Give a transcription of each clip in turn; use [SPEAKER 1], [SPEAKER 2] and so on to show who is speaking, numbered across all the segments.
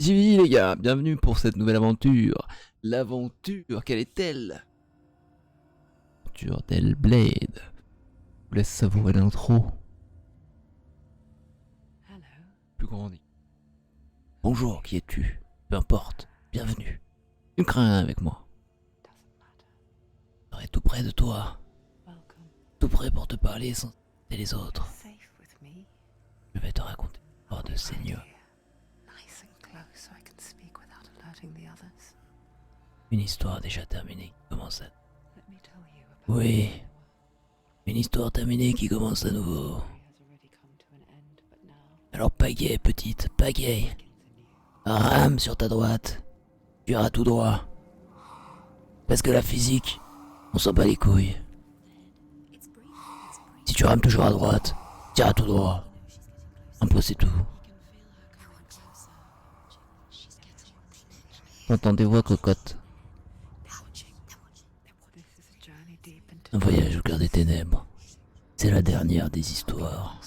[SPEAKER 1] Oui les gars, bienvenue pour cette nouvelle aventure. L'aventure, quelle est-elle? L'aventure d'Hellblade. Je vous laisse savourer l'intro. Plus grand dit. Bonjour, qui es-tu? Peu importe, bienvenue. Tu ne crains rien avec moi. Je serai tout près de toi, tout près pour te parler sans et les autres. Je vais te raconter l'histoire de Seigneur. Une histoire déjà terminée qui commence à... Oui, une histoire terminée qui commence à nouveau. Alors pagaie, petite, pagaie. Rame sur ta droite. Tu iras tout droit. Parce que la physique, on s'en bat les couilles. Si tu rames toujours à droite, tu iras tout droit. Un peu c'est tout. J'entends des voix cocottes. Un voyage au cœur des ténèbres. C'est la dernière des histoires.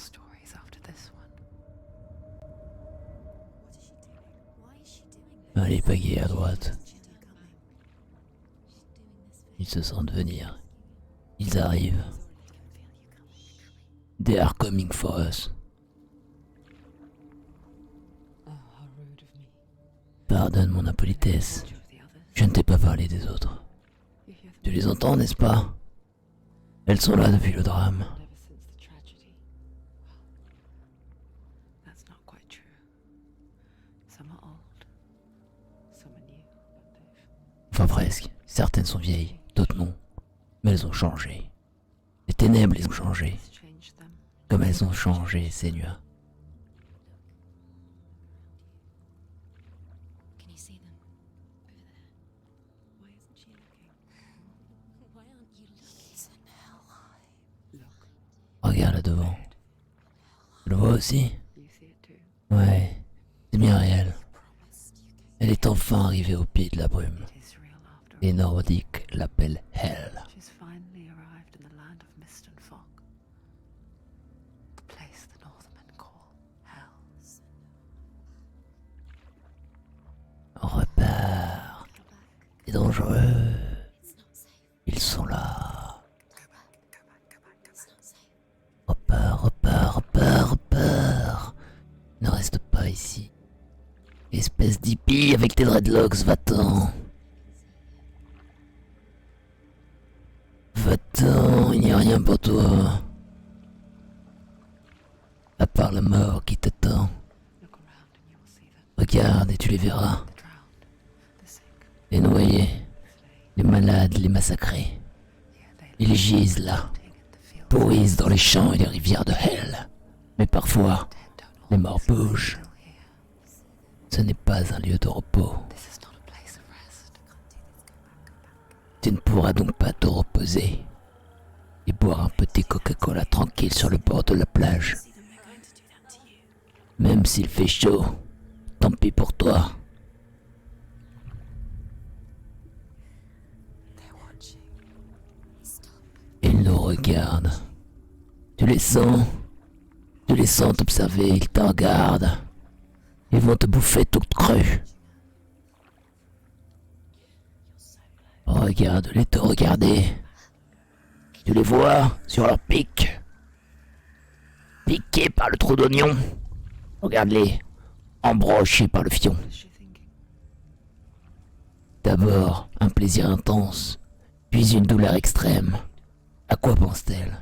[SPEAKER 1] Allez, pagaie à droite. Ils se sentent venir. Ils arrivent. They are coming for us. Pardonne mon impolitesse. Je ne t'ai pas parlé des autres. Tu les entends, n'est-ce pas? Elles sont là depuis le drame. Enfin presque. Certaines sont vieilles, d'autres non. Mais elles ont changé. Les ténèbres les ont changées. Comme elles ont changé, Seigneur. Regarde là devant. Tu le vois aussi? Ouais, c'est bien réel. Elle est enfin arrivée au pied de la brume. Les Nordiques l'appellent Hell. On repart. C'est dangereux. Ils sont là. Repart, repart, repart, repart. Ne reste pas ici. Espèce d'hippie avec tes dreadlocks, va-t'en. Va-t'en, il n'y a rien pour toi. À part la mort qui t'attend. Regarde et tu les verras. Les noyés, les malades, les massacrés. Ils gisent là, pourrissent dans les champs et les rivières de Hell. Mais parfois, les morts bougent. Ce n'est pas un lieu de repos. Tu ne pourras donc pas te reposer et boire un petit Coca-Cola tranquille sur le bord de la plage. Même s'il fait chaud, tant pis pour toi. Ils nous regardent. Tu les sens? Tu les sens t'observer, ils te regardent. Ils vont te bouffer toute crue. Regarde-les te regarder. Tu les vois sur leur pic. Piqués par le trou d'oignon. Regarde-les, embrochés par le fion. D'abord, un plaisir intense, puis une douleur extrême. À quoi pense-t-elle?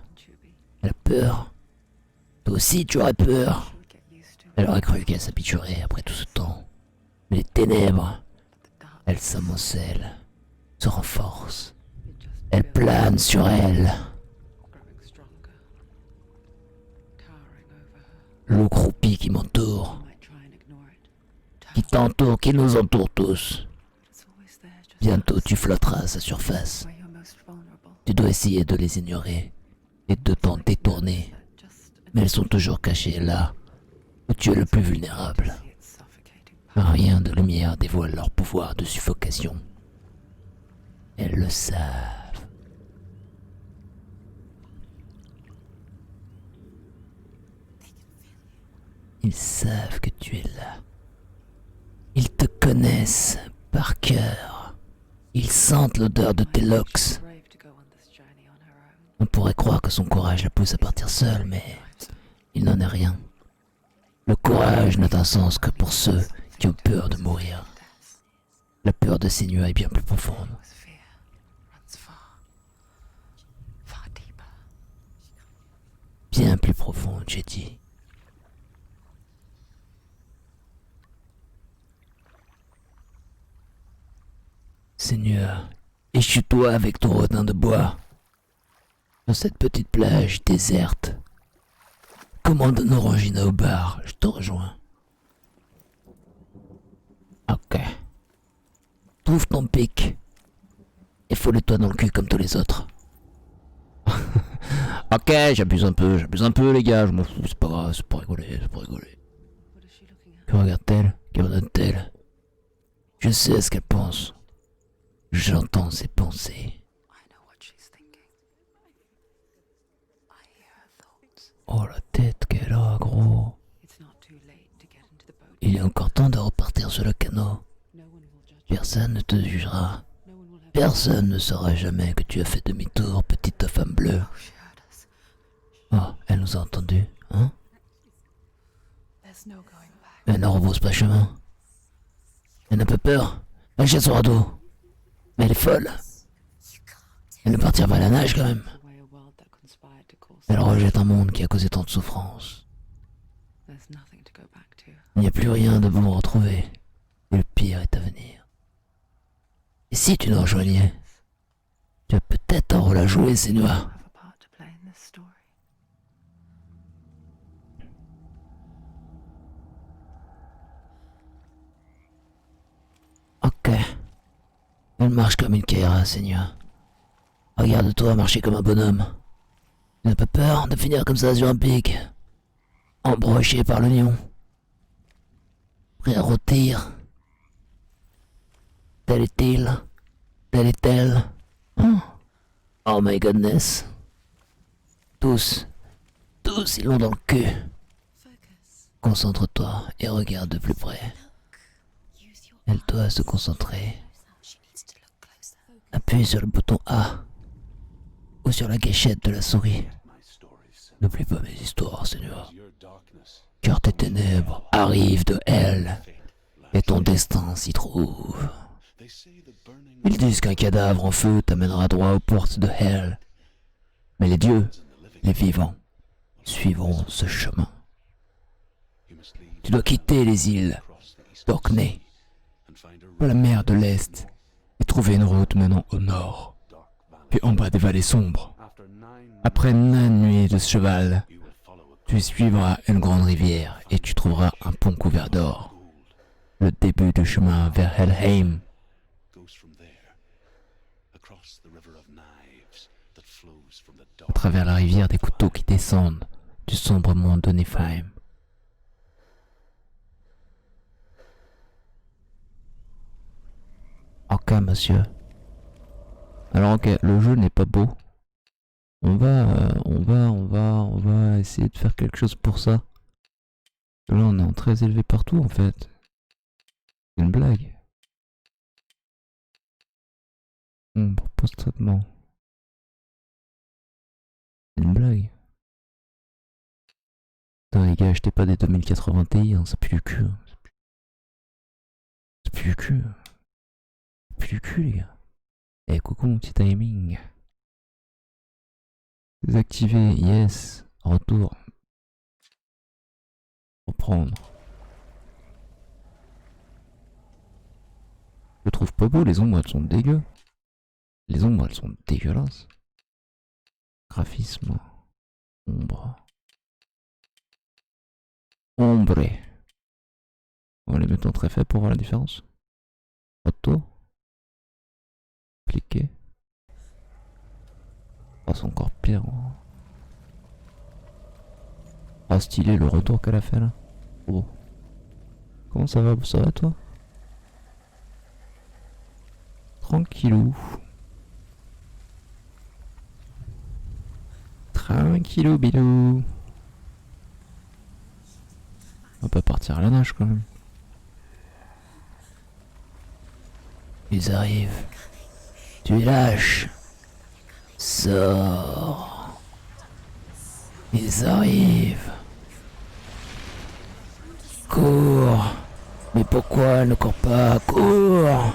[SPEAKER 1] Elle a peur? Toi aussi tu aurais peur? Elle aurait cru qu'elle s'habituerait après tout ce temps. Mais les ténèbres, elles s'amoncellent, se renforcent. Elles planent sur elle. L'eau croupie qui m'entoure, qui t'entoure, qui nous entoure tous. Bientôt tu flotteras à sa surface. Tu dois essayer de les ignorer et de t'en détourner. Mais elles sont toujours cachées là, où tu es le plus vulnérable. Rien de lumière dévoile leur pouvoir de suffocation. Elles le savent. Ils savent que tu es là. Ils connaissent par cœur. Ils sentent l'odeur de tes locks. On pourrait croire que son courage la pousse à partir seule, mais il n'en est rien. Le courage n'a un sens que pour ceux qui ont peur de mourir. La peur de ces nuits est bien plus profonde. Bien plus profonde, j'ai dit. Seigneur, échoue-toi avec ton rodin de bois sur cette petite plage déserte. Commande un orangina au bar, je te rejoins. Ok. Trouve ton pic et foule-toi dans le cul comme tous les autres. Ok, j'abuse un peu les gars, je m'en fous, c'est pas grave, c'est pour rigoler. Que regarde-t-elle? Que donne-t-elle? Je sais ce qu'elle pense. J'entends ses pensées. Oh la tête qu'elle a, gros. Il est encore temps de repartir sur le canot. Personne ne te jugera. Personne ne saura jamais que tu as fait demi-tour, petite femme bleue. Oh, elle nous a entendus, hein? Elle ne rebrousse pas chemin. Elle n'a pas peur. Elle jette son radeau. Mais elle est folle. Elle ne partira pas à la nage quand même. Elle rejette un monde qui a causé tant de souffrance. Il n'y a plus rien de bon à retrouver. Et le pire est à venir. Et si tu nous rejoignais? Tu as peut-être un rôle à jouer, Senua. Ok. Elle marche comme une Keira, Senua. Regarde-toi marcher comme un bonhomme. Tu n'as pas peur de finir comme ça sur un pic, embroché par l'oignon, prêt à rôtir. Tel est-il, tel est-elle. Oh my goodness. Tous, ils l'ont dans le cul. Concentre-toi et regarde de plus près. Elle doit se concentrer. Appuie sur le bouton A ou sur la gâchette de la souris. N'oublie pas mes histoires, Seigneur. Car tes ténèbres arrivent de Hell et ton destin s'y trouve. Ils disent qu'un cadavre en feu t'amènera droit aux portes de Hell. Mais les dieux, les vivants, suivront ce chemin. Tu dois quitter les îles d'Orkney pour la mer de l'Est et trouver une route menant au nord, puis en bas des vallées sombres. Après 9 nuits de cheval, tu suivras une grande rivière et tu trouveras un pont couvert d'or. Le début du chemin vers Helheim. À travers la rivière des couteaux qui descendent du sombre monde de Niflheim. Ok, monsieur. Alors ok, le jeu n'est pas beau. On va essayer de faire quelque chose pour ça. Là, on est en très élevé partout, en fait. C'est une blague. Post-traitement. C'est une blague. Putain, les gars, achetez pas des 2080 Ti, hein, ça pue du cul. Ça pue du cul. Ça pue du cul, les gars. Eh, coucou, mon petit timing. Désactiver, yes. Retour. Reprendre. Je trouve pas beau, les ombres elles sont dégueu. Les ombres elles sont dégueulasses. Graphisme. Ombre. Ombre. On va les mettre en très faible pour voir la différence. Retour. Cliquer. Oh, c'est encore pire. Ah, stylé le retour qu'elle a fait là. Oh. Comment ça va? Ça va toi? Tranquillou. Tranquillou bilou. On va pas partir à la nage quand même. Ils arrivent. Tu les lâches. Sors. Ils arrivent. Cours. Mais pourquoi elle ne court pas? Cours.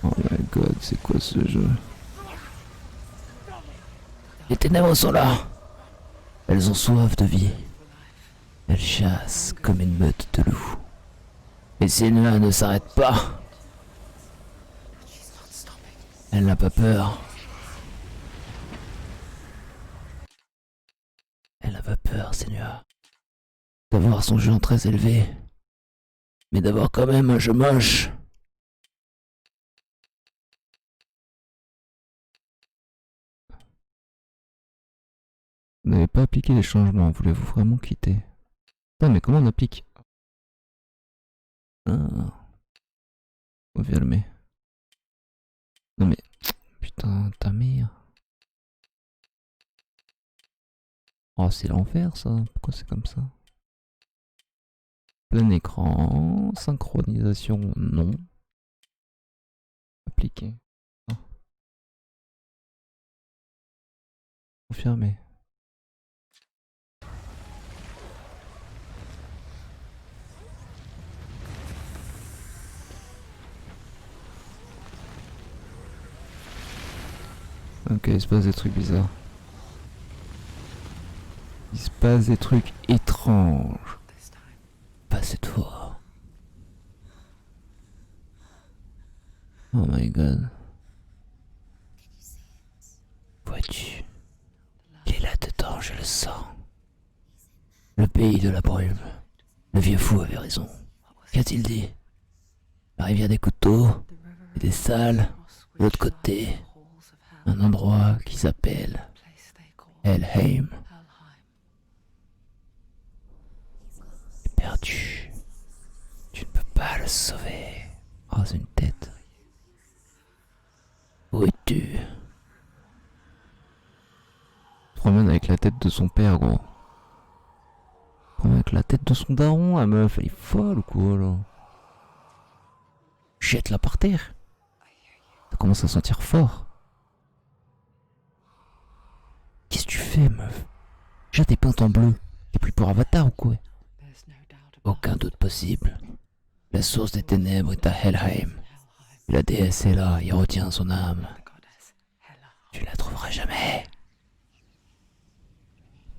[SPEAKER 1] Oh my god, c'est quoi ce jeu? Les ténèbres sont là. Elles ont soif de vie. Elles chassent comme une meute de loups. Et Senua ne s'arrête pas. Elle n'a pas peur. Elle n'a pas peur, Senua, d'avoir son jeu très élevé, mais d'avoir quand même un jeu moche. Vous n'avez pas appliqué les changements, voulez-vous vraiment quitter? Putain, mais comment on applique? Ah, confirmé. Non mais, putain, ta mère. Oh, c'est l'enfer ça, pourquoi c'est comme ça? Plein écran, synchronisation, non. Appliqué. Ah. Confirmé. Ok, il se passe des trucs bizarres. Il se passe des trucs étranges. Pas cette fois. Oh my god. Vois-tu? Il est là-dedans, je le sens. Le pays de la brume. Le vieux fou avait raison. Qu'a-t-il dit? La rivière des couteaux et des salles, de l'autre côté, un endroit qui s'appelle Helheim. Il est perdu. Tu ne peux pas le sauver. Oh, c'est une tête. Où es-tu? Il se promène avec la tête de son père, gros. Il se promène avec la tête de son daron, la meuf. Elle est folle ou quoi, là? Jette-la par terre. Ça commence à sentir fort. Qu'est-ce que tu fais, meuf? Déjà t'es peinte en bleu. T'es plus pour Avatar ou quoi? Aucun doute possible. La source des ténèbres est à Helheim. La déesse est là et retient son âme. Tu la trouveras jamais.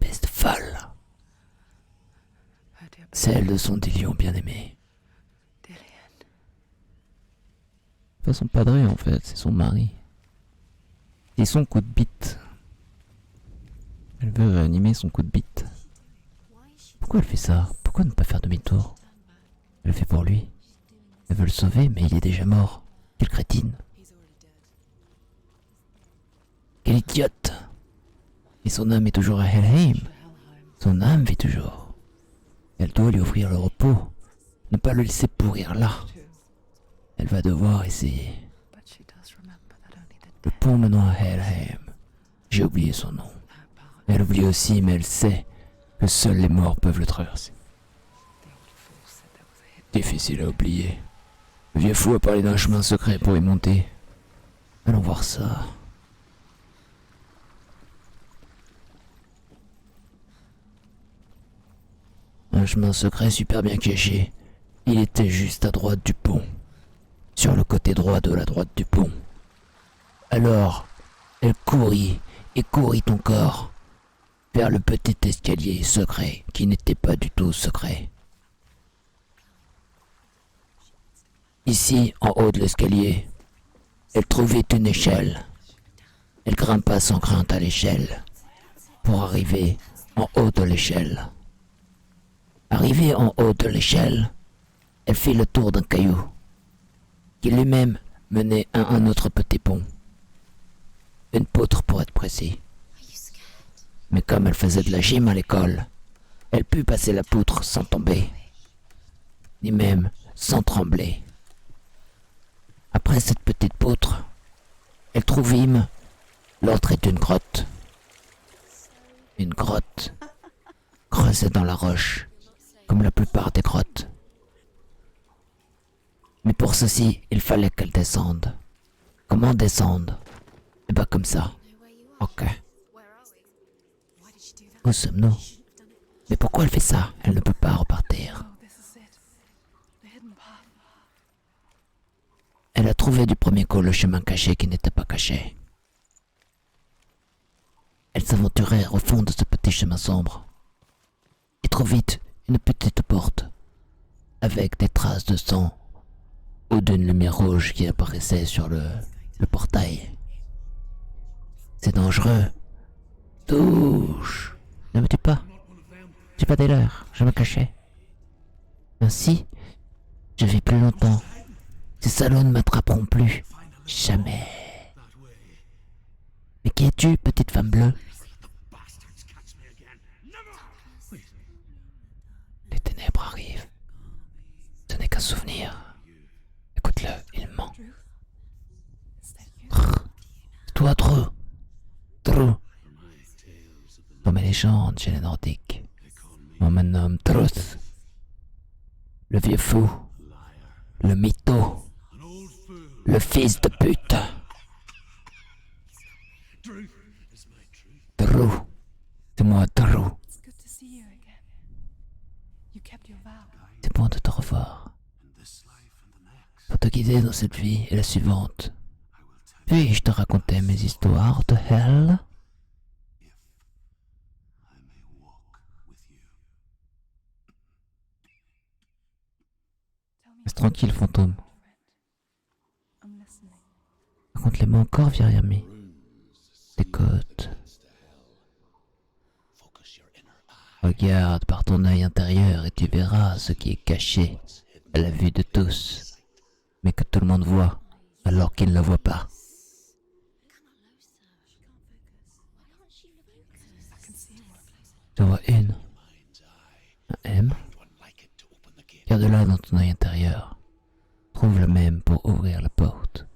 [SPEAKER 1] Peste folle. Celle de son Dillion bien-aimé. Pas son padré en fait, c'est son mari. Et son coup de bite. Elle veut réanimer son coup de bite. Pourquoi elle fait ça? Pourquoi ne pas faire demi-tour? Elle le fait pour lui. Elle veut le sauver, mais il est déjà mort. Quelle crétine. Quelle idiote. Et son âme est toujours à Helheim. Son âme vit toujours. Elle doit lui offrir le repos. Ne pas le laisser pourrir là. Elle va devoir essayer. Le pont menant à Helheim. J'ai oublié son nom. Elle oublie aussi, mais elle sait que seuls les morts peuvent le traverser. Difficile à oublier. Le vieux fou a parlé d'un chemin secret pour y monter. Allons voir ça. Un chemin secret super bien caché. Il était juste à droite du pont. Sur le côté droit de la droite du pont. Alors, elle courut et courut encore vers le petit escalier secret qui n'était pas du tout secret. Ici, en haut de l'escalier, elle trouvait une échelle. Elle grimpa sans crainte à l'échelle pour arriver en haut de l'échelle. Arrivée en haut de l'échelle, elle fit le tour d'un caillou qui lui-même menait à un autre petit pont. Une poutre pour être précis. Mais comme elle faisait de la gym à l'école, elle put passer la poutre sans tomber, ni même sans trembler. Après cette petite poutre, elle trouvîmes l'entrée d'une grotte. Une grotte creusée dans la roche, comme la plupart des grottes. Mais pour ceci, il fallait qu'elle descende. Comment descendre? Eh ben comme ça. Ok. Où sommes-nous? Mais pourquoi elle fait ça? Elle ne peut pas repartir. Elle a trouvé du premier coup le chemin caché qui n'était pas caché. Elle s'aventurait au fond de ce petit chemin sombre. Et trop vite, une petite porte, avec des traces de sang, ou d'une lumière rouge qui apparaissait sur le portail. C'est dangereux. Touche. Ne me tue pas. J'ai pas des leurs, je me cachais. Ainsi, je vis plus longtemps. Ces salauds ne m'attraperont plus. Jamais. Mais qui es-tu, petite femme bleue? Les ténèbres arrivent. Ce n'est qu'un souvenir. Écoute-le, il ment. Toi, Drew. Drew. Dans mes légendes chez les Nordiques, on me nomme Truth. Le vieux fou. Le mytho. Le fils de pute. Drew. C'est moi, Drew. C'est bon de te revoir. Pour te guider dans cette vie et la suivante. Puis-je te raconter mes histoires de Hell? Reste tranquille, fantôme. Raconte-les-moi encore, Virami. Tes côtes. Regarde par ton œil intérieur et tu verras ce qui est caché à la vue de tous, mais que tout le monde voit alors qu'il ne le voit pas. Tu en vois une. Un M. Garde-la dans ton œil intérieur. Trouve le même pour ouvrir la porte.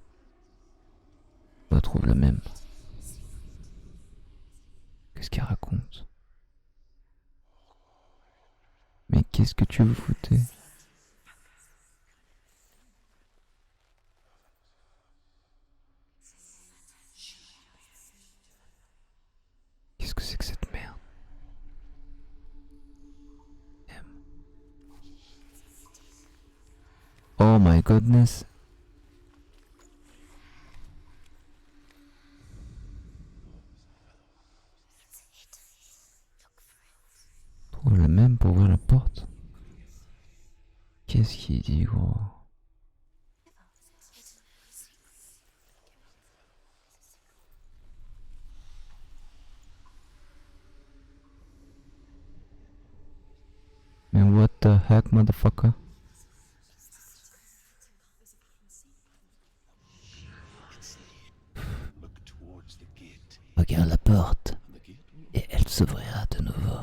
[SPEAKER 1] Retrouve le même. Qu'est-ce qu'elle raconte? Mais qu'est-ce que tu veux foutre? Qu'est-ce que c'est que cette merde? Oh my goodness. Trouve le même pour ouvrir la porte. Qu'est-ce qu'il dit, gros? Mais what the heck, motherfucker? Regarde la porte et elle s'ouvrira de nouveau.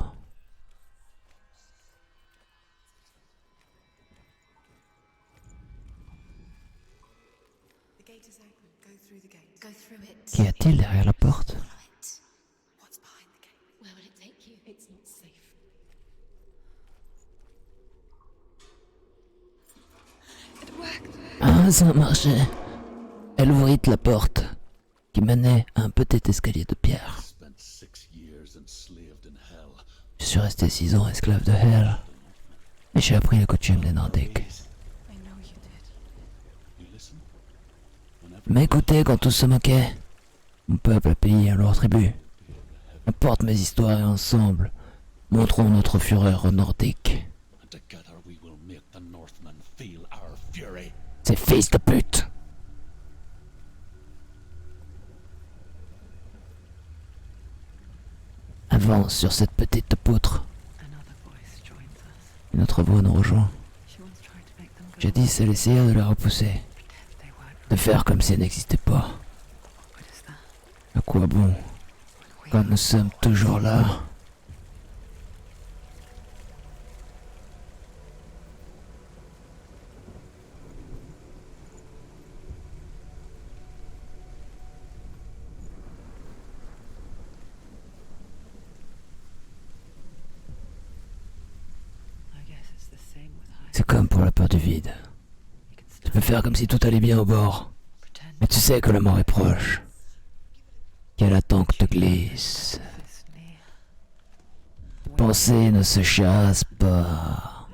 [SPEAKER 1] Qu'y a-t-il derrière la porte? Ah, ça a marché. Elle ouvrit la porte qui menait à un petit escalier de pierre. Je suis resté 6 ans esclave de Hell et j'ai appris les coutumes des Nordiques. Mais écoutez, quand tous se moquaient, mon peuple a payé un lourd tribut. Apporte mes histoires et ensemble, montrons notre fureur aux Nordiques. Ces fils de pute! Avance sur cette petite poutre. Une autre voix nous rejoint. Jadis, elle essaya de la repousser, de faire comme si elle n'existait pas. À quoi bon, quand nous sommes toujours là? C'est comme pour la peur du vide. Tu peux faire comme si tout allait bien au bord. Mais tu sais que la mort est proche. Qu'elle attend que te glisses. Tes pensées ne se chassent pas.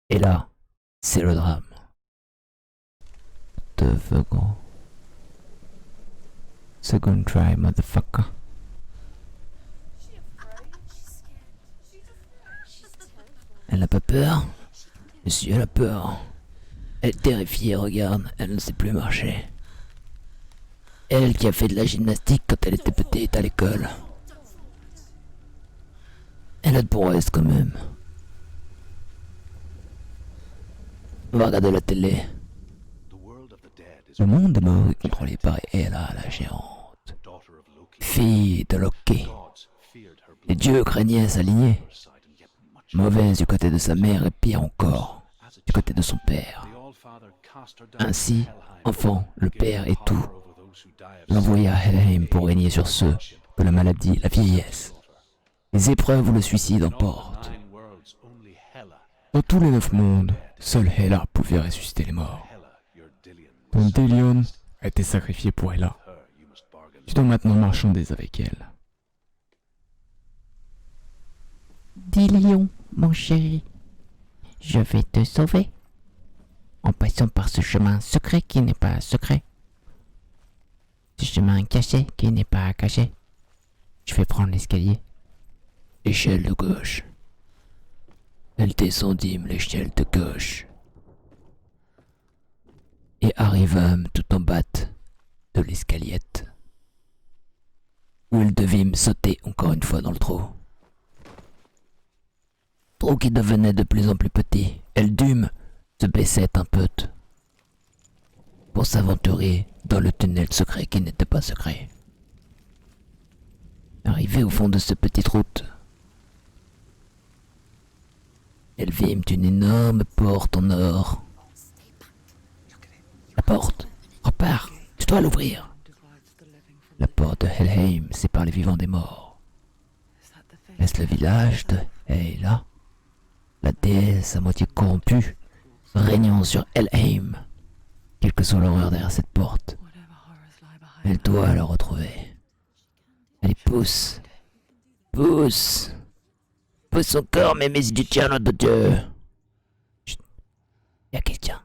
[SPEAKER 1] Et là, c'est le drame. The fuck. Second try, motherfucker. Elle n'a pas peur? Monsieur, elle a peur. Elle est terrifiée, regarde, elle ne sait plus marcher. Elle qui a fait de la gymnastique quand elle était petite à l'école. Elle a de bons restes quand même. On va regarder la télé. Le monde est mort est contrôlé par Hela, la géante. Fille de Loki. Les dieux craignaient sa lignée. Mauvaise du côté de sa mère et pire encore, du côté de son père. Ainsi, enfant, le père et tout, l'envoya à Helheim pour régner sur ceux que la maladie, la vieillesse, les épreuves ou le suicide emportent. Dans tous les 9 mondes, seul Hela pouvait ressusciter les morts. Ton Délion a été sacrifié pour Hela. Tu dois maintenant marchander avec elle.
[SPEAKER 2] Délion, mon chéri, je vais te sauver. En passant par ce chemin secret qui n'est pas secret. Ce chemin caché qui n'est pas caché. Je vais prendre l'escalier.
[SPEAKER 1] Échelle de gauche. Elle descendit l'échelle de gauche. Et arrivâmes tout en bas de l'escaliette, où elle devît sauter encore une fois dans le trou. Trou qui devenait de plus en plus petit. Elle dûme se baissait un peu pour s'aventurer dans le tunnel secret qui n'était pas secret. Arrivée au fond de ce petite route, elle vit une énorme porte en or. La porte, repars, tu dois l'ouvrir. La porte de Helheim sépare les vivants des morts. Est-ce le village de Hela, la déesse à moitié corrompue, régnant sur Helheim? Quelle que soit l'horreur derrière cette porte, elle doit le retrouver. Allez, pousse, pousse, pousse encore, mais du tien, nom de Dieu. Chut, y a quelqu'un.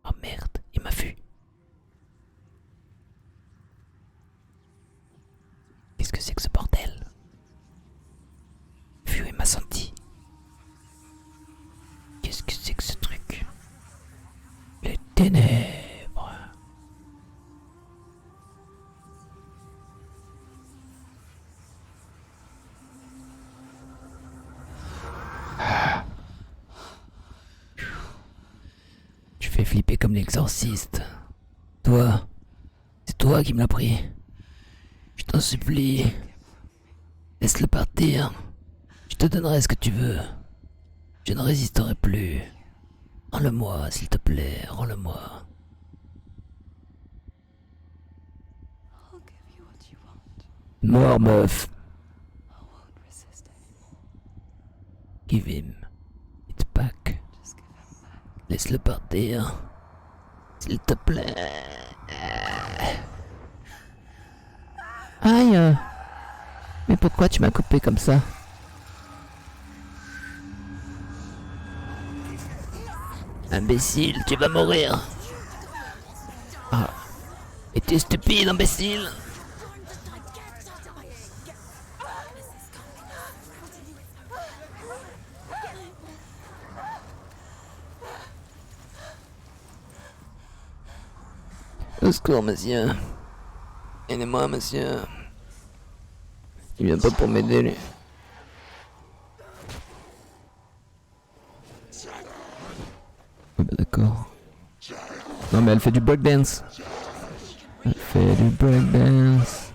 [SPEAKER 1] Oh merde, il m'a vu. Qu'est-ce que c'est que ce bordel? Vu, il m'a senti. Qu'est-ce que c'est que ce truc? Les ténèbres. Tu fais flipper comme l'exorciste. Toi, c'est toi qui me l'as pris. Je t'en supplie. Laisse-le partir. Je te donnerai ce que tu veux. Je ne résisterai plus. Rends-le-moi, s'il te plaît, rends-le-moi. Mort, meuf. Give him. It's back. Laisse-le partir. S'il te plaît.
[SPEAKER 2] Aïe. Mais pourquoi tu m'as coupé comme ça?
[SPEAKER 1] Imbécile, tu vas mourir. Ah. Et tu es stupide, imbécile. Au secours, monsieur. Aidez-moi, monsieur. Il vient pas pour m'aider, lui. Ah bah d'accord. Non mais elle fait du breakdance. Elle fait du breakdance.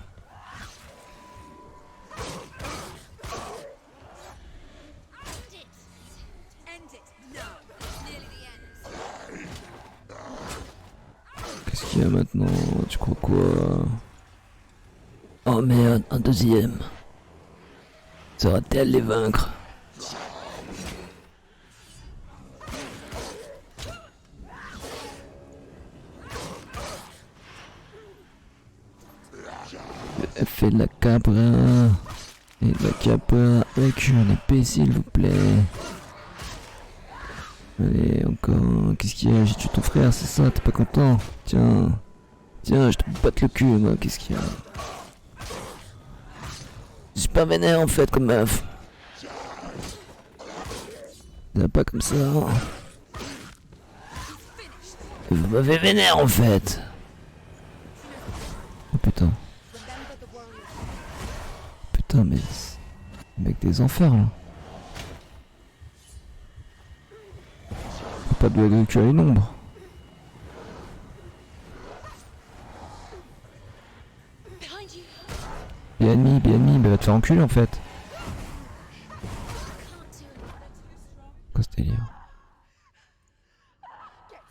[SPEAKER 1] Qu'est-ce qu'il y a maintenant? Tu crois quoi? Oh merde, un deuxième. Saura-t-elle les vaincre? Elle fait de la cabra. Et de la cabra avec une épée s'il vous plaît. Allez, encore. Qu'est-ce qu'il y a? J'ai tué ton frère, c'est ça? T'es pas content? Tiens. Tiens, je te batte le cul, moi. Qu'est-ce qu'il y a? Je suis pas vénère en fait comme meuf. C'est pas comme ça. Vous m'avez vénère en fait. Oh putain. Putain mais... Mec des enfers là. Pas de l'agriculture à une ombre. Bien mis, bah va te faire enculer en fait. Quoi ce délire?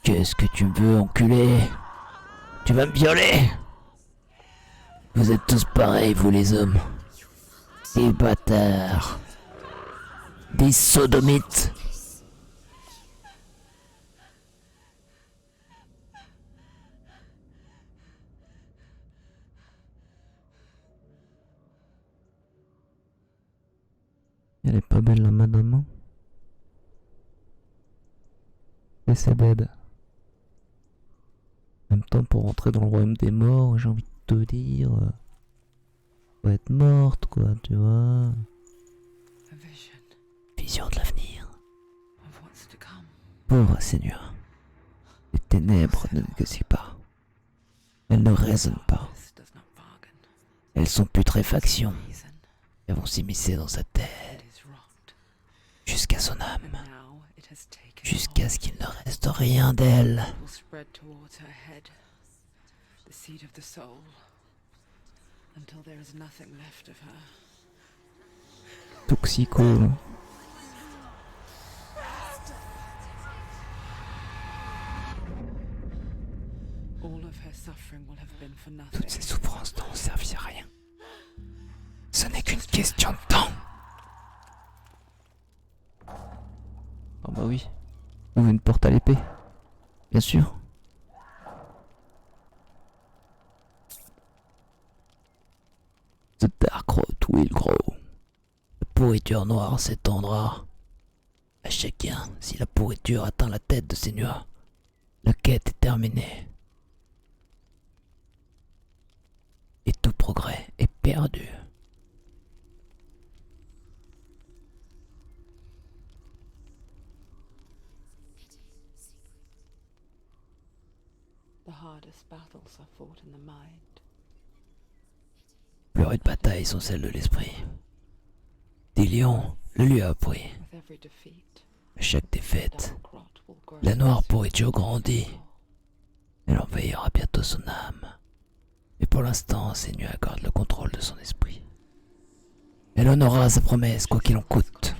[SPEAKER 1] Qu'est-ce que tu me veux, enculé? Tu vas me violer? Vous êtes tous pareils, vous les hommes. Des bâtards. Des sodomites. Elle est pas belle la madame. Et c'est dead. En même temps, pour rentrer dans le royaume des morts, j'ai envie de te dire... faut être morte, quoi, tu vois. Vision de l'avenir. Pauvre Seigneur. Les ténèbres ne négocient pas. Elles ne raisonnent pas. Elles sont putréfaction. Elles vont s'immiscer dans sa tête. Jusqu'à son âme. Jusqu'à ce qu'il ne reste rien d'elle. Toxico. Toutes ces souffrances n'ont servi à rien. Ce n'est qu'une question de temps. Oh bah oui. Ouvre une porte à l'épée. Bien sûr. The Dark Road will grow. La pourriture noire s'étendra. À chacun, si la pourriture atteint la tête de Seigneur, la quête est terminée. Et tout progrès est perdu. Les plus rudes batailles sont celles de l'esprit. Des lions le lui a appris. À chaque défaite, la noire pourriture grandit. Elle envahira bientôt son âme. Et pour l'instant, Seigneur accorde le contrôle de son esprit. Elle honorera sa promesse, quoi qu'il en coûte.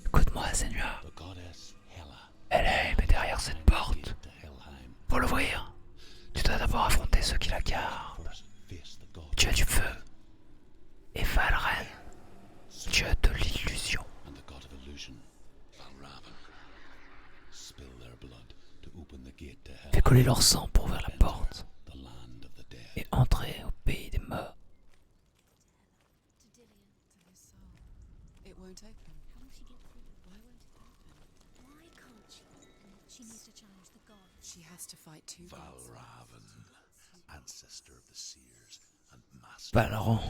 [SPEAKER 1] Écoute-moi, Seigneur. Elle est derrière cette porte. Pour l'ouvrir, tu dois d'abord affronter ceux qui la gardent. Tu as du feu. Et Valren, tu as de l'illusion. Fais couler leur sang pour ouvrir la porte et entrer au pays des morts. Valran,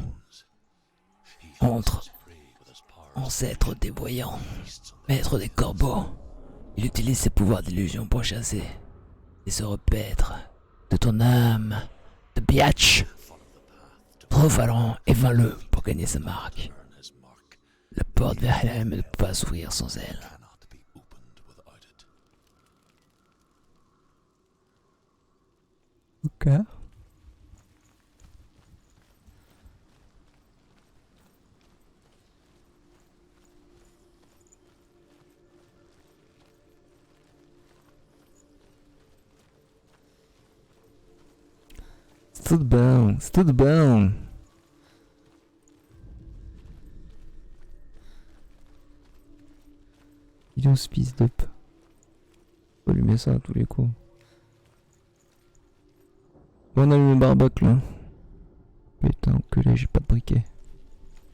[SPEAKER 1] entre, ancêtre des voyants, maître des corbeaux. Il utilise ses pouvoirs d'illusion pour chasser et se repaître de ton âme de biatch. Trouve Valran et vainc-le pour gagner sa marque. La porte vers Helm ne peut pas s'ouvrir sans elle.
[SPEAKER 3] Ok. C'est tout bon. Il en speed up. Faut allumer ça à tous les coups. Bon, on allume le barbac là. Putain, enculé, j'ai pas de briquet.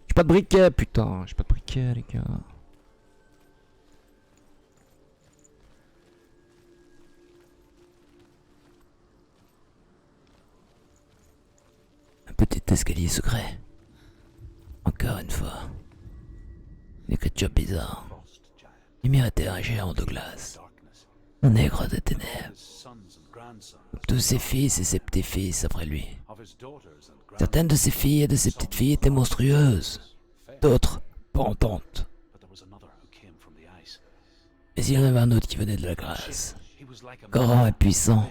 [SPEAKER 3] J'ai pas de briquet, putain, j'ai pas de briquet, les gars.
[SPEAKER 1] Un petit escalier secret. Encore une fois. Une écriture bizarre. Lumière était un géant de glace. Un nègre des ténèbres. Tous ses fils et ses petits-fils après lui. Certaines de ses filles et de ses petites-filles étaient monstrueuses. D'autres, rampantes. Mais il y en avait un autre qui venait de la grâce. Grand et puissant.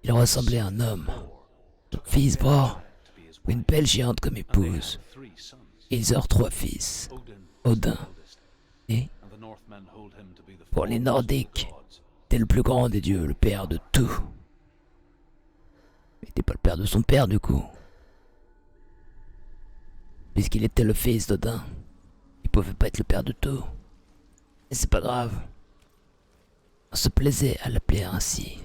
[SPEAKER 1] Il ressemblait à un homme. Fils bras, une belle géante comme épouse. Ils eurent 3 fils. Odin. Et, pour les Nordiques, c'était le plus grand des dieux, le père de tout. Il n'était pas le père de son père du coup. Puisqu'il était le fils d'Odin, il pouvait pas être le père de tout. Et c'est pas grave. On se plaisait à l'appeler ainsi.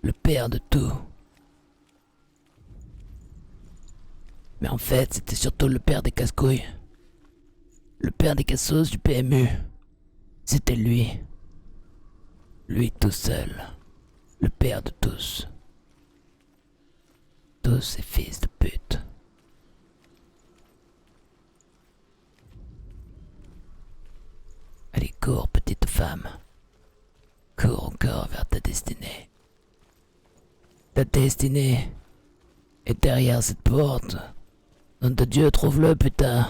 [SPEAKER 1] Le père de tout. Mais en fait, c'était surtout le père des casse-couilles. Le père des cassos du PMU. C'était lui. Lui tout seul. Le père de tous. Tous ces fils de pute. Allez, cours, petite femme. Cours encore vers ta destinée. Ta destinée est derrière cette porte. Nom de Dieu, trouve-le, putain.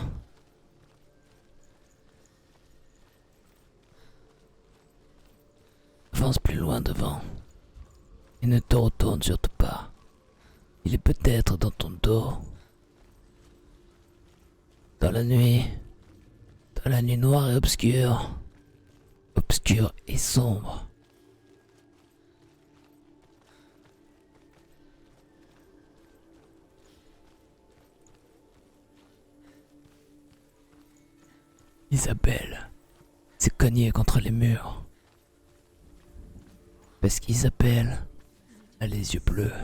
[SPEAKER 1] Avance plus loin devant. Et ne te retourne surtout pas. Il est peut-être dans ton dos. Dans la nuit. Dans la nuit noire et obscure. Obscure et sombre. Isabelle s'est cognée contre les murs. Parce qu'Isabelle a les yeux bleus.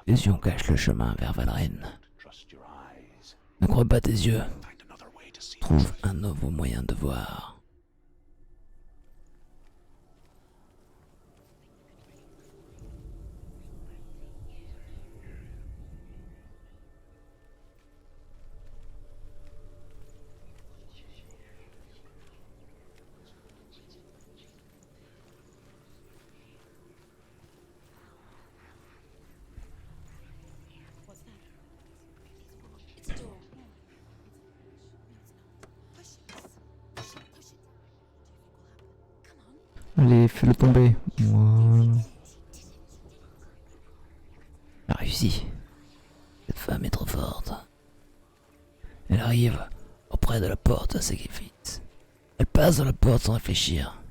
[SPEAKER 1] L'illusion cache le chemin vers Valren. Ne crois pas tes yeux. Trouve un nouveau moyen de voir.
[SPEAKER 3] Allez, fais-le tomber. Voilà.
[SPEAKER 1] Elle a réussi. Cette femme est trop forte. Elle arrive auprès de la porte à sacrifice. Elle passe dans la porte sans réfléchir.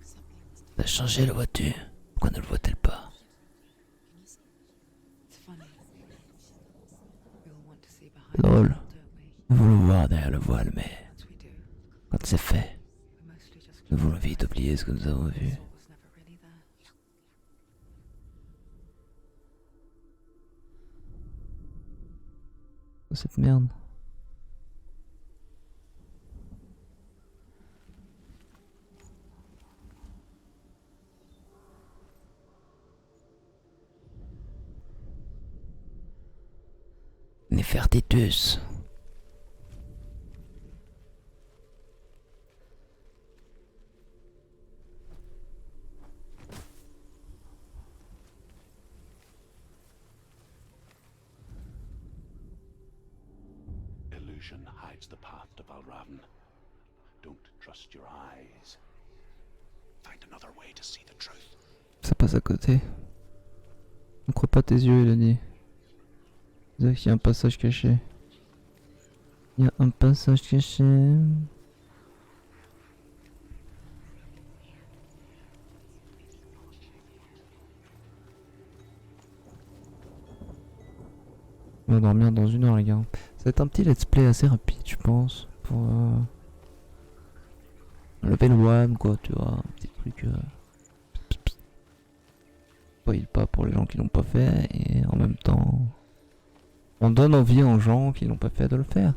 [SPEAKER 1] Ça a changé, le vois-tu? Pourquoi ne le voit-elle pas?
[SPEAKER 3] Lol.
[SPEAKER 1] Nous voulons voir derrière le voile, mais quand c'est fait, nous voulons vite oublier ce que nous avons vu.
[SPEAKER 3] Cette merde.
[SPEAKER 1] Nefertitus.
[SPEAKER 4] Illusion hides the path to Valravn. Don't trust your eyes.
[SPEAKER 3] Ça passe à côté. On croit pas tes yeux, il a dit. C'est qu'il y a un passage caché. Il y a un passage caché. On va dormir dans 1 heure, les gars. Ça va être un petit let's play assez rapide, je pense. Pour level 1, quoi, tu vois. Un petit truc. Spoil pas pour les gens qui l'ont pas fait. Et en même temps, on donne envie aux gens qui l'ont pas fait de le faire.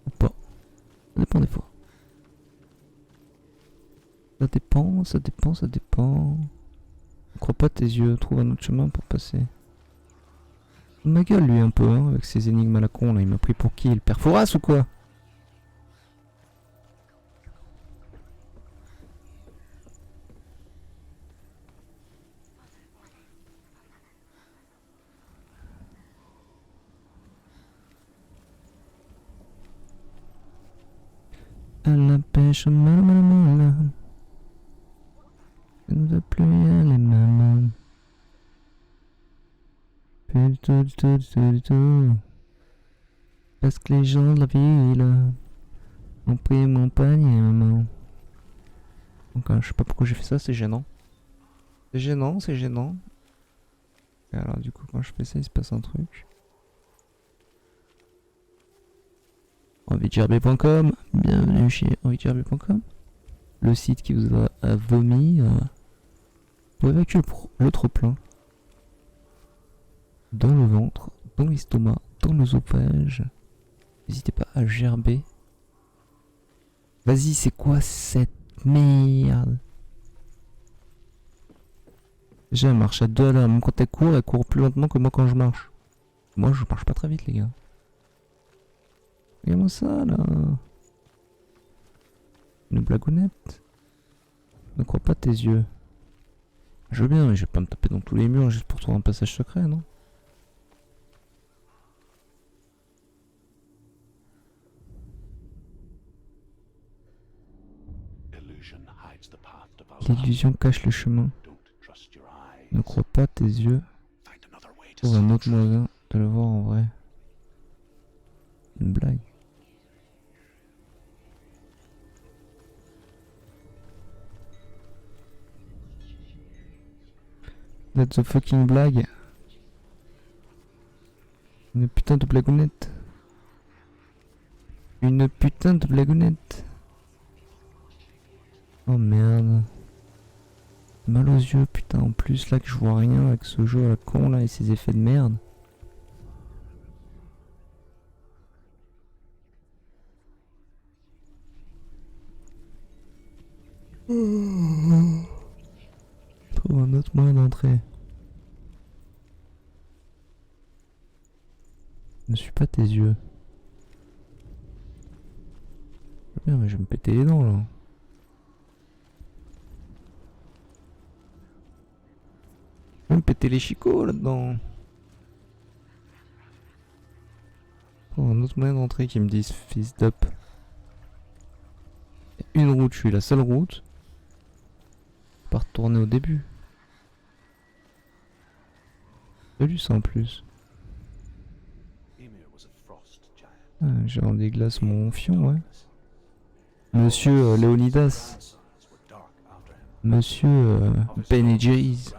[SPEAKER 3] Ou pas. Ça dépend des fois. Ça dépend, ça dépend, ça dépend. Ne crois pas tes yeux, trouve un autre chemin pour passer. Ma gueule lui un peu hein, avec ses énigmes à la con là, il m'a pris pour qui? Le père Fouras ou quoi? À la pêche, malamala. Je ne veux plus y aller, maman. Plus du tout. Parce que les gens de la ville ont pris mon panier, maman. Donc, je sais pas pourquoi j'ai fait ça, c'est gênant. C'est gênant, c'est gênant. Et alors, du coup, quand je fais ça, il se passe un truc. Enviedegerber.com, bienvenue chez enviedegerber.com, le site qui vous a vomi pour évacuer le trop-plein dans le ventre, dans l'estomac, dans l'œsophage. N'hésitez pas à gerber. Vas-y, c'est quoi cette merde? Déjà, elle marche à 2 à l'heure, même quand elle court plus lentement que moi quand je marche. Moi, je marche pas très vite, les gars. Regarde-moi ça, là. Une blagounette. Ne crois pas tes yeux. Je veux bien, mais je vais pas me taper dans tous les murs juste pour trouver un passage secret, non? L'illusion cache le chemin. Ne crois pas tes yeux. Trouve un autre moyen de le voir en vrai. Une blague. That's a fucking blague. Une putain de blagounette. Une putain de blagounette. Oh merde. Mal aux yeux, putain. En plus, là que je vois rien avec ce jeu à la con là et ses effets de merde. Trouve un autre moyen d'entrer. Ne suis pas tes yeux. Bien, mais je vais me péter les dents là. Je vais me péter les chicots là-dedans. Oh, un autre moyen d'entrer qui me disent fils d'up. Une route, je suis la seule route. Pas retourner au début. J'ai lu ça en plus. Ah, j'ai dans des glaces mon fion, ouais. Monsieur Léonidas. Monsieur Ben Jerry's.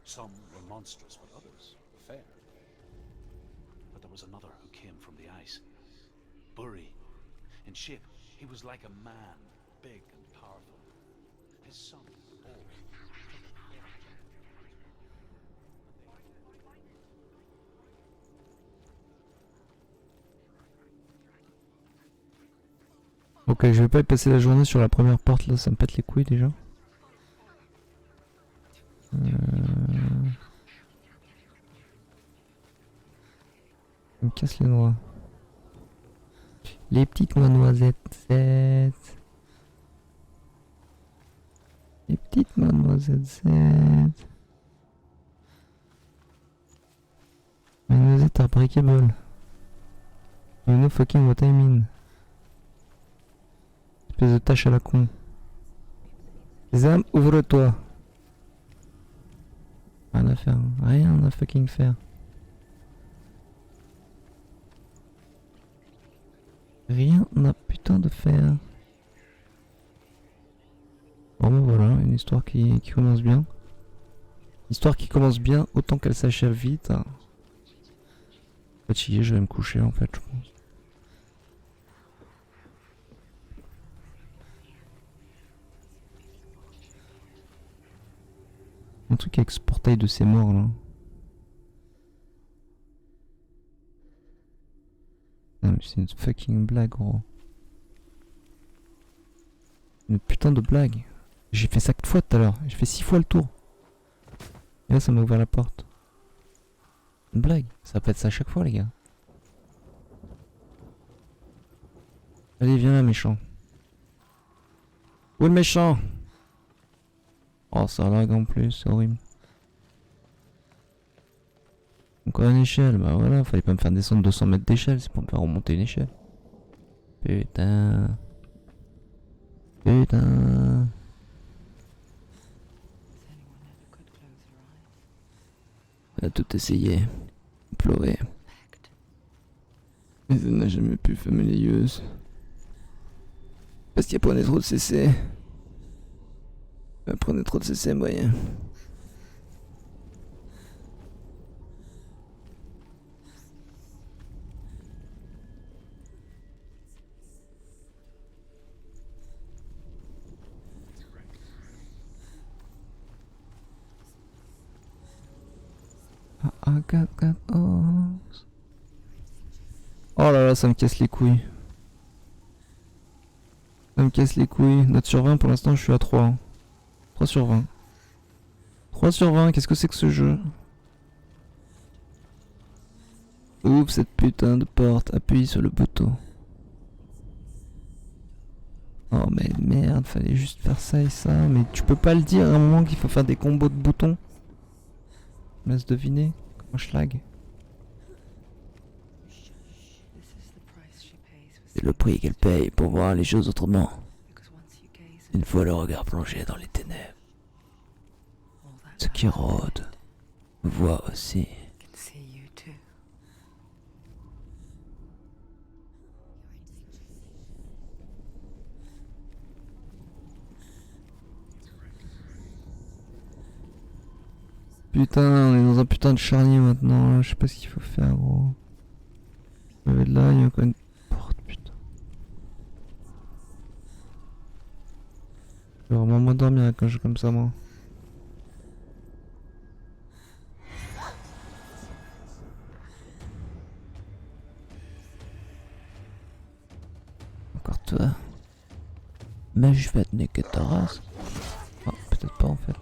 [SPEAKER 4] Some were monstrous, but others fair. But there was another who came from the ice. Buri. In shape, he was like a man, big and powerful. His son, old.
[SPEAKER 3] Ok, je vais pas y passer la journée sur la première porte là, ça me pète les couilles déjà. On me casse les noix. Les petites noix noisettes. Les petites noix noisettes. My noisettes are breakable. You know fucking what I mean. Espèce de tâche à la con. Zam, ouvre-toi. Rien à faire. Rien à fucking faire. Rien à putain de faire. Bon ben voilà, une histoire qui commence bien. Histoire qui commence bien autant qu'elle s'achève vite. Fatigué, je vais me coucher en fait, je pense. Un truc avec ce portail de ces morts là. Non mais c'est une fucking blague gros. Une putain de blague. J'ai fait 5 fois tout à l'heure. J'ai fait 6 fois le tour. Et là ça m'a ouvert la porte. Une blague. Ça peut être ça à chaque fois les gars. Allez viens là méchant. Où est le méchant? Oh ça lag en plus, c'est horrible. Encore une échelle, bah voilà, fallait pas me faire descendre 200 mètres d'échelle, c'est pour me faire remonter une échelle. Putain. Putain. Elle a tout essayé, pleuré. Mais elle n'a jamais pu fermer les yeux. Parce qu'elle prenait trop de CC. Elle prenait trop de CC, moyen. Oh là là, ça me casse les couilles. Ça me casse les couilles. Note sur 20, pour l'instant, je suis à 3. 3 sur 20. 3 sur 20, qu'est-ce que c'est que ce jeu? Ouvre cette putain de porte, appuie sur le bouton. Oh mais merde, fallait juste faire ça et ça. Mais tu peux pas le dire à un moment qu'il faut faire des combos de boutons? Je me laisse deviner comment je lag.
[SPEAKER 1] C'est le prix qu'elle paye pour voir les choses autrement. Une fois le regard plongé dans les ténèbres, ce qui rôde voit aussi.
[SPEAKER 3] Putain, on est dans un putain de charnier maintenant. Je sais pas ce qu'il faut faire, gros. Il y avait de là, il y a encore une porte, putain. Je vais vraiment m'endormir quand je joue comme ça, moi.
[SPEAKER 1] Encore toi. Mais je vais te niquer ta race.
[SPEAKER 3] Ah, peut-être pas en fait.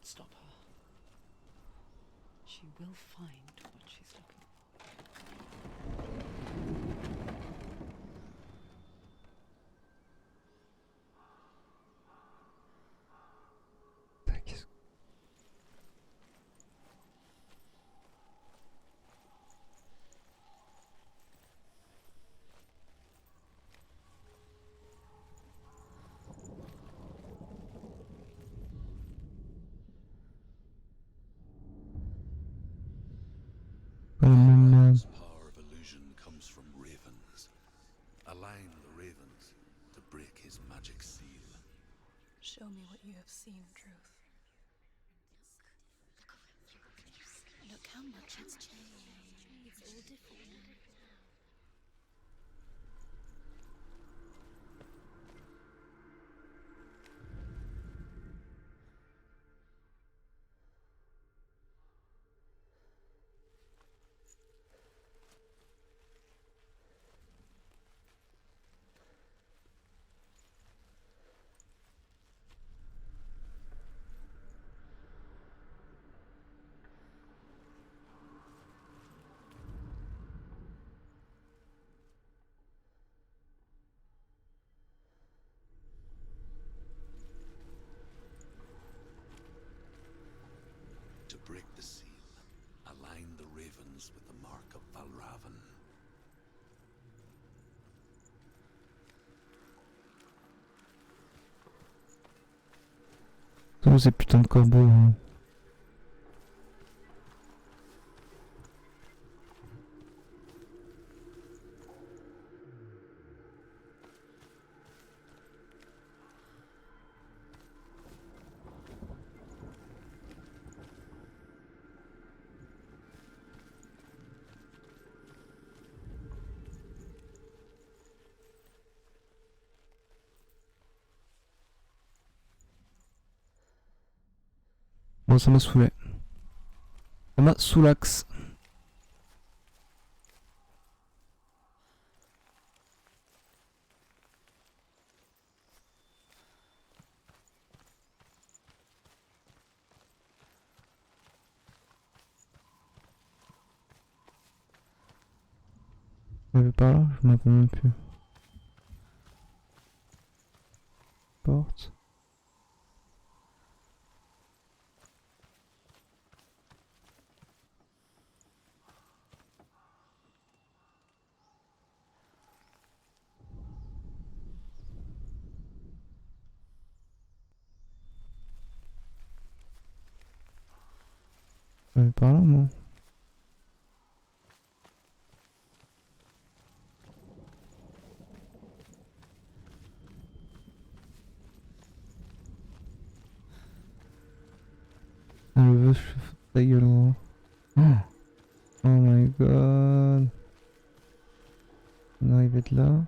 [SPEAKER 5] can't stop her. She will find what she's looking for.
[SPEAKER 3] Tac.
[SPEAKER 4] This power of illusion comes from ravens. Align the ravens to break his magic seal.
[SPEAKER 6] Show me what you have seen, Truth.
[SPEAKER 7] Look how much it's changed. It's all different now.
[SPEAKER 4] To break the seal, align the ravens with the mark of Valravan.
[SPEAKER 3] Tous ces putains de corbeaux. Hein. Bon, ça m'a saoulé. Ça m'a soulax. Il y avait par là, je m'en rappelle même plus. Porte. Je vais par là, moi. Ah, le veut, je fous ta gueule, moi. Oh my god. On arrive de là.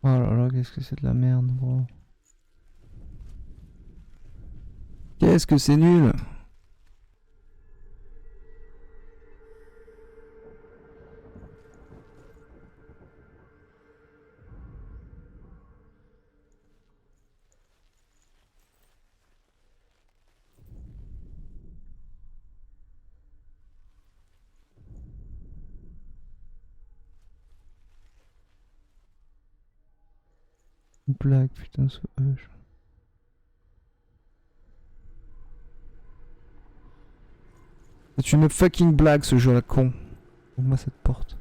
[SPEAKER 3] Oh là là, qu'est-ce que c'est de la merde, bro. Qu'est-ce que c'est nul. Une blague, putain, ce H. C'est une fucking blague ce jeu à la con. Ouvre-moi cette porte.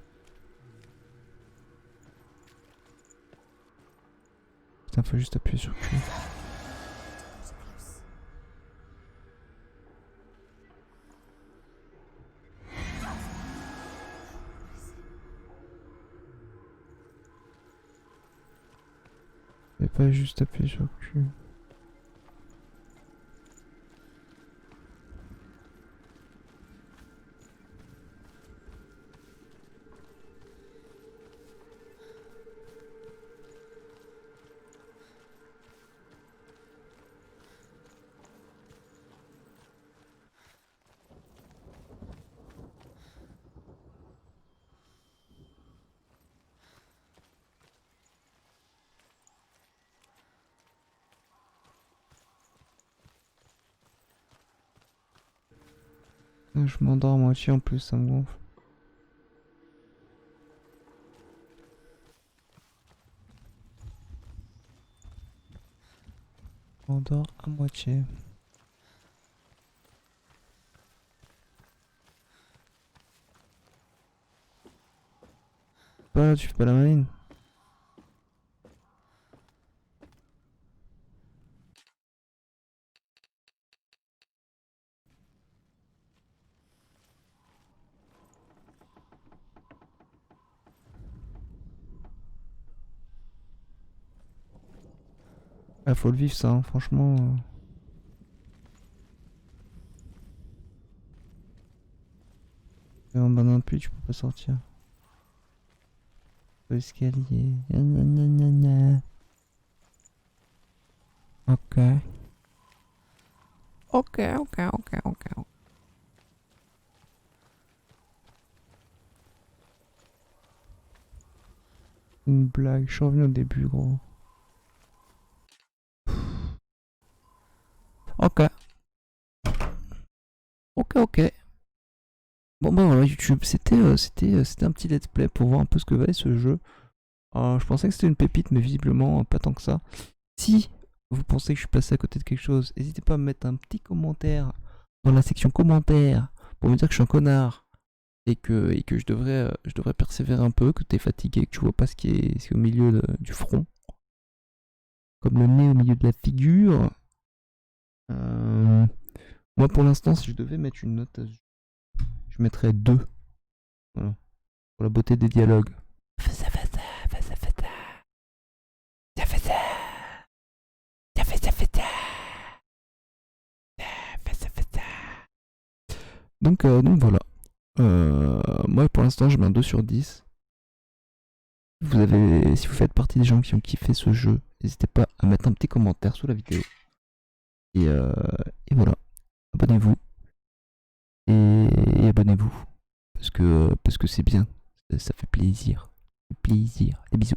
[SPEAKER 3] Putain, faut juste appuyer sur Q. Et pas juste appuyer sur Q. Je m'endors à moitié en plus, ça me gonfle. Je m'endors à moitié. Bah, tu fais pas la maline. Ah, faut le vivre ça, hein, franchement. En bas d'un puits, tu peux pas sortir. Escalier. Nanana. Ok. Ok, ok, ok, ok. Une blague, je suis revenu au début, gros. Ok. Ok, ok. Bon bah voilà YouTube, c'était un petit let's play pour voir un peu ce que valait ce jeu. Je pensais que c'était une pépite mais visiblement pas tant que ça. Si vous pensez que je suis passé à côté de quelque chose, n'hésitez pas à me mettre un petit commentaire dans la section commentaires pour me dire que je suis un connard et que je devrais persévérer un peu, que t'es fatigué, que tu vois pas ce qui est au milieu du front. Comme le nez au milieu de la figure. Moi pour l'instant si je devais mettre une note, je mettrais 2. Voilà. Pour la beauté des dialogues. Donc voilà. Moi pour l'instant je mets un 2 sur 10. Si vous faites partie des gens qui ont kiffé ce jeu, n'hésitez pas à mettre un petit commentaire sous la vidéo. Et voilà. Abonnez-vous. Et abonnez-vous. Parce que c'est bien. Ça fait plaisir. Plaisir. Des bisous.